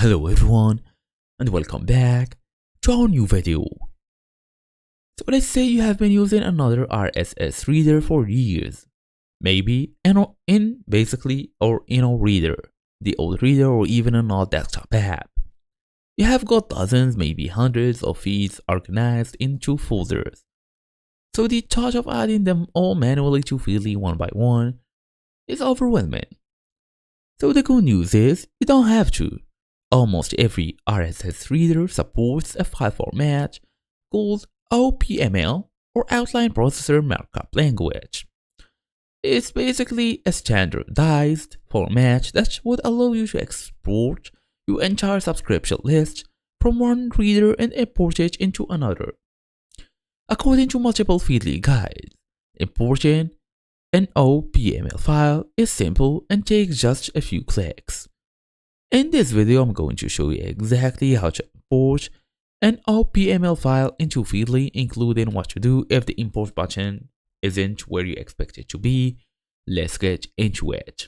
Hello everyone and welcome back to our new video. So let's say you have been using another RSS reader for years. Maybe in a reader, the old reader, or even an old desktop app. You have got dozens, maybe hundreds of feeds organized into folders. So the task of adding them all manually to Feedly one by one is overwhelming. So the good news is you don't have to. Almost every RSS reader supports a file format called OPML, or Outline Processor Markup Language. It's basically a standardized format that would allow you to export your entire subscription list from one reader and import it into another. According to multiple Feedly guides, importing an OPML file is simple and takes just a few clicks. In this video, I'm going to show you exactly how to import an OPML file into Feedly, including what to do if the import button isn't where you expect it to be. Let's get into it.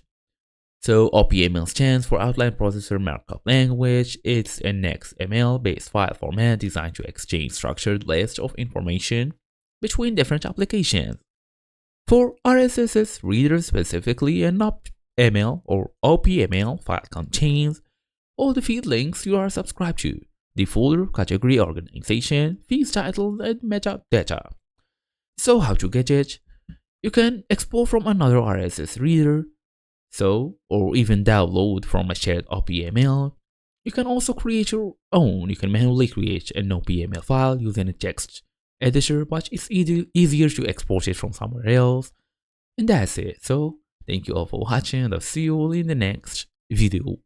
So OPML stands for Outline Processor Markup Language. It's an XML-based file format designed to exchange structured lists of information between different applications. For RSS readers specifically, an OPML or OPML file contains all the feed links you are subscribed to, the folder, category, organization, feed title, and metadata. So how to get it? You can export from another RSS reader, or even download from a shared OPML. You can also create your own. You can manually create an OPML file using a text editor, but it's easier to export it from somewhere else. And that's it. So thank you all for watching, and I'll see you all in the next video.